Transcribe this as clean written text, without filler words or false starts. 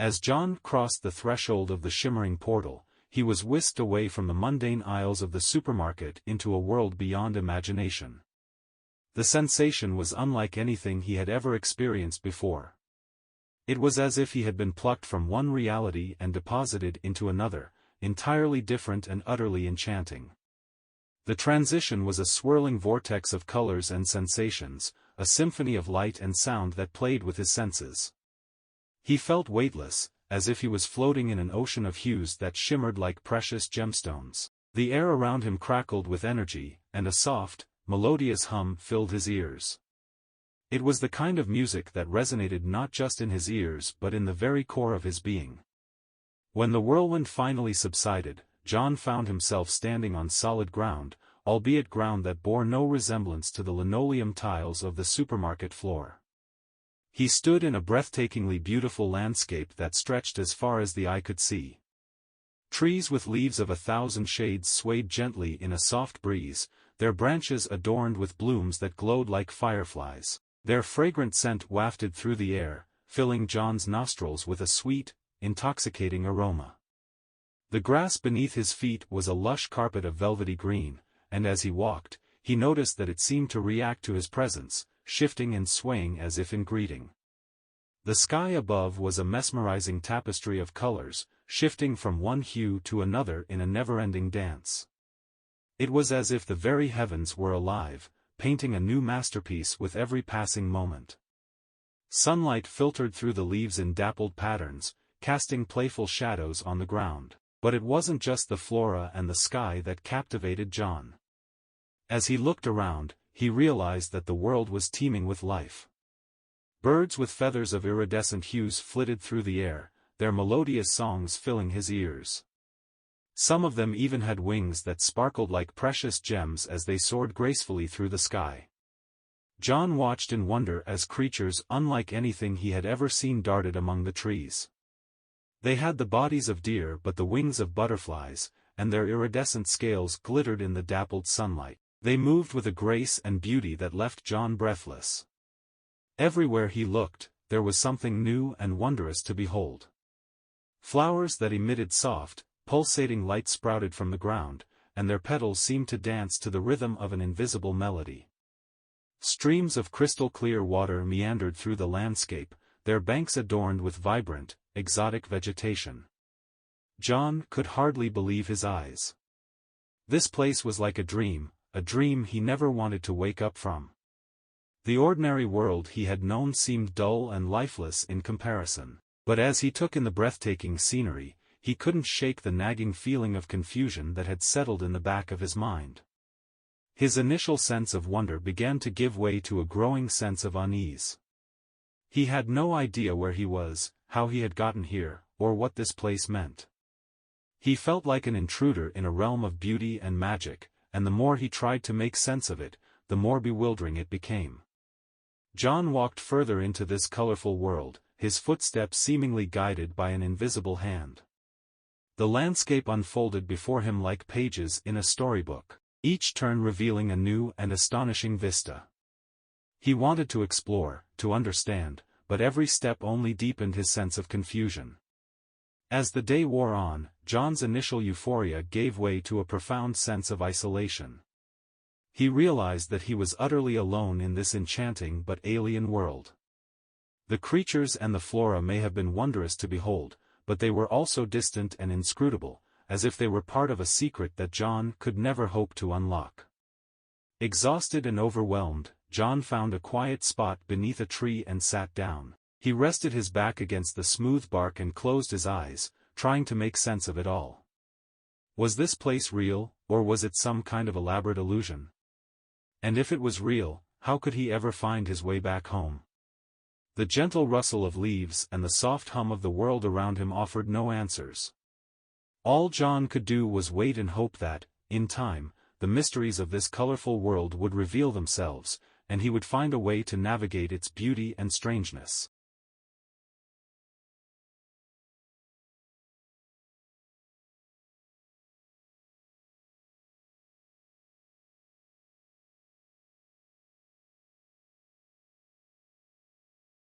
As John crossed the threshold of the shimmering portal, he was whisked away from the mundane aisles of the supermarket into a world beyond imagination. The sensation was unlike anything he had ever experienced before. It was as if he had been plucked from one reality and deposited into another, entirely different and utterly enchanting. The transition was a swirling vortex of colors and sensations, a symphony of light and sound that played with his senses. He felt weightless, as if he was floating in an ocean of hues that shimmered like precious gemstones. The air around him crackled with energy, and a soft, melodious hum filled his ears. It was the kind of music that resonated not just in his ears but in the very core of his being. When the whirlwind finally subsided, John found himself standing on solid ground, albeit ground that bore no resemblance to the linoleum tiles of the supermarket floor. He stood in a breathtakingly beautiful landscape that stretched as far as the eye could see. Trees with leaves of 1,000 shades swayed gently in a soft breeze, their branches adorned with blooms that glowed like fireflies. Their fragrant scent wafted through the air, filling John's nostrils with a sweet, intoxicating aroma. The grass beneath his feet was a lush carpet of velvety green, and as he walked, he noticed that it seemed to react to his presence, shifting and swaying as if in greeting. The sky above was a mesmerizing tapestry of colors, shifting from one hue to another in a never-ending dance. It was as if the very heavens were alive, painting a new masterpiece with every passing moment. Sunlight filtered through the leaves in dappled patterns, casting playful shadows on the ground. But it wasn't just the flora and the sky that captivated John. As he looked around, he realized that the world was teeming with life. Birds with feathers of iridescent hues flitted through the air, their melodious songs filling his ears. Some of them even had wings that sparkled like precious gems as they soared gracefully through the sky. John watched in wonder as creatures unlike anything he had ever seen darted among the trees. They had the bodies of deer but the wings of butterflies, and their iridescent scales glittered in the dappled sunlight. They moved with a grace and beauty that left John breathless. Everywhere he looked, there was something new and wondrous to behold. Flowers that emitted soft, pulsating light sprouted from the ground, and their petals seemed to dance to the rhythm of an invisible melody. Streams of crystal-clear water meandered through the landscape, their banks adorned with vibrant, exotic vegetation. John could hardly believe his eyes. This place was like a dream he never wanted to wake up from. The ordinary world he had known seemed dull and lifeless in comparison, but as he took in the breathtaking scenery, he couldn't shake the nagging feeling of confusion that had settled in the back of his mind. His initial sense of wonder began to give way to a growing sense of unease. He had no idea where he was, how he had gotten here, or what this place meant. He felt like an intruder in a realm of beauty and magic, and the more he tried to make sense of it, the more bewildering it became. John walked further into this colorful world, his footsteps seemingly guided by an invisible hand. The landscape unfolded before him like pages in a storybook, each turn revealing a new and astonishing vista. He wanted to explore, to understand, but every step only deepened his sense of confusion. As the day wore on, John's initial euphoria gave way to a profound sense of isolation. He realized that he was utterly alone in this enchanting but alien world. The creatures and the flora may have been wondrous to behold, but they were also distant and inscrutable, as if they were part of a secret that John could never hope to unlock. Exhausted and overwhelmed, John found a quiet spot beneath a tree and sat down. He rested his back against the smooth bark and closed his eyes, trying to make sense of it all. Was this place real, or was it some kind of elaborate illusion? And if it was real, how could he ever find his way back home? The gentle rustle of leaves and the soft hum of the world around him offered no answers. All John could do was wait and hope that, in time, the mysteries of this colorful world would reveal themselves, and he would find a way to navigate its beauty and strangeness.